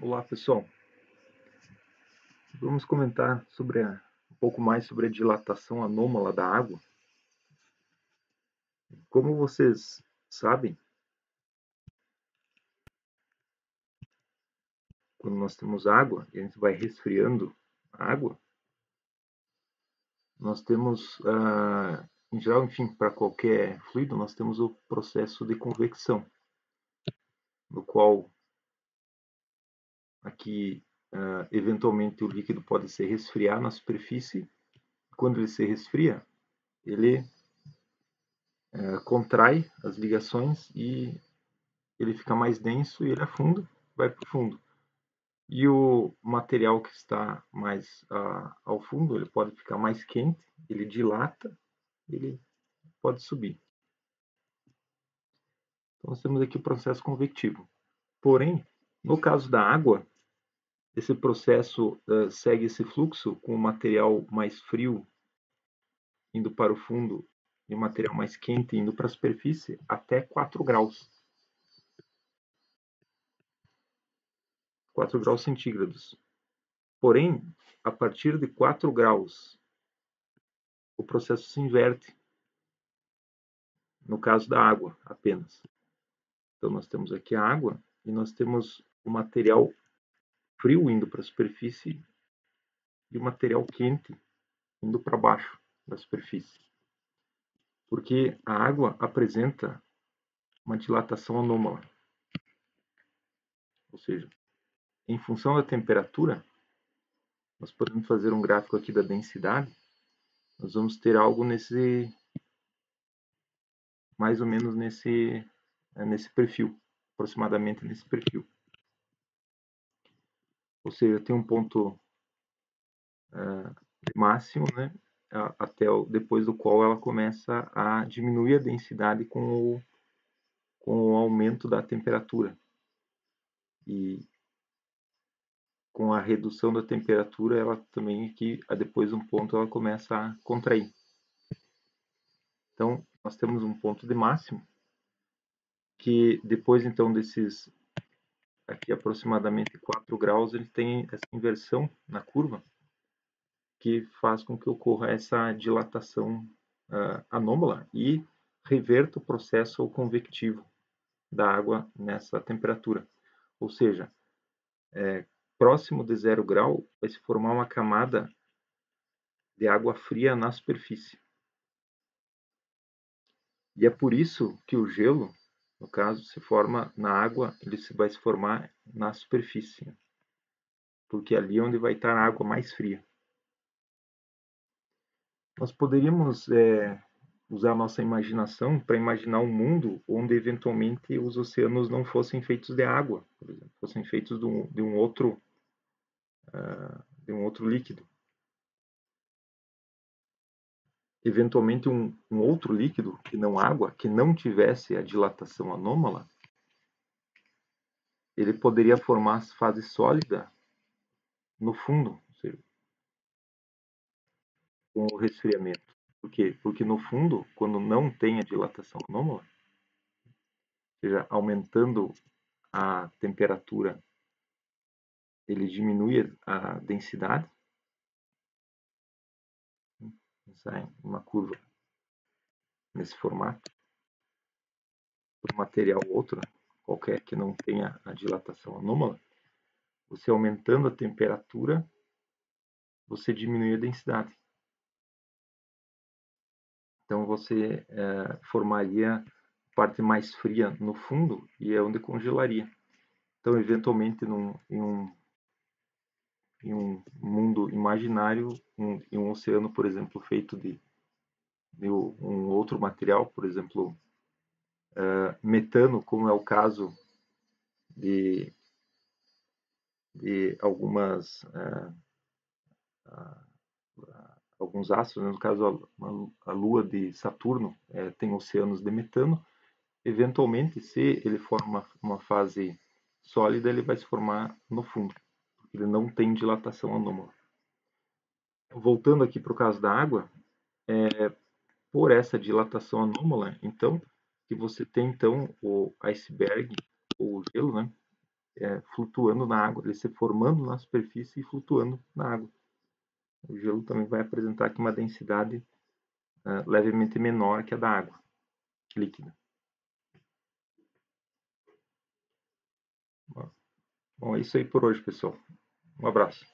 Olá, pessoal. Vamos comentar um pouco mais sobre a dilatação anômala da água. Como vocês sabem, quando nós temos água e a gente vai resfriando a água, nós temos, em geral, enfim, para qualquer fluido, nós temos o processo de convecção, no qual aqui, eventualmente, o líquido pode se resfriar na superfície. Quando ele se resfria, ele contrai as ligações e ele fica mais denso e ele afunda, vai para o fundo. E o material que está mais ao fundo, ele pode ficar mais quente, ele dilata, ele pode subir. Então, nós temos aqui o processo convectivo. Porém, no caso da água, esse processo segue esse fluxo com o material mais frio indo para o fundo e o material mais quente indo para a superfície até 4 graus. 4 graus centígrados. Porém, a partir de 4 graus, o processo se inverte. No caso da água, apenas. Então, nós temos aqui a água e nós temos o material frio indo para a superfície e o material quente indo para baixo da superfície. Porque a água apresenta uma dilatação anômala. Ou seja, em função da temperatura, nós podemos fazer um gráfico aqui da densidade, nós vamos ter algo mais ou menos nesse perfil, aproximadamente nesse perfil. Ou seja, tem um ponto máximo, né, depois do qual ela começa a diminuir a densidade com o aumento da temperatura. E com a redução da temperatura, ela também aqui, depois de um ponto, ela começa a contrair. Então, nós temos um ponto de máximo, que depois então desses aqui aproximadamente 4 graus, ele tem essa inversão na curva, que faz com que ocorra essa dilatação anômala e reverta o processo convectivo da água nessa temperatura. Ou seja, próximo de 0 grau vai se formar uma camada de água fria na superfície. E é por isso que o gelo, no caso, se forma na água, ele vai se formar na superfície, porque ali é onde vai estar a água mais fria. Nós poderíamos usar a nossa imaginação para imaginar um mundo onde eventualmente os oceanos não fossem feitos de água, por exemplo, fossem feitos de um outro líquido. Eventualmente um outro líquido, que não água, que não tivesse a dilatação anômala, ele poderia formar fase sólida no fundo, ou seja, com o resfriamento. Por quê? Porque no fundo, quando não tem a dilatação anômala, ou seja, aumentando a temperatura, ele diminui a densidade, sai uma curva nesse formato, por um material ou outro, qualquer que não tenha a dilatação anômala, você aumentando a temperatura, você diminui a densidade. Então você formaria a parte mais fria no fundo e é onde congelaria. Então, eventualmente, em um mundo imaginário, em um oceano, por exemplo, feito de um outro material, por exemplo, metano, como é o caso de algumas alguns astros, né? No caso a Lua de Saturno tem oceanos de metano. Eventualmente, se ele forma uma fase sólida, ele vai se formar no fundo, porque ele não tem dilatação anômala. Voltando aqui para o caso da água, por essa dilatação anômala, então, que você tem então o iceberg, ou o gelo, né? flutuando na água, ele se formando na superfície e flutuando na água. O gelo também vai apresentar aqui uma densidade levemente menor que a da água líquida. Bom, é isso aí por hoje, pessoal. Um abraço.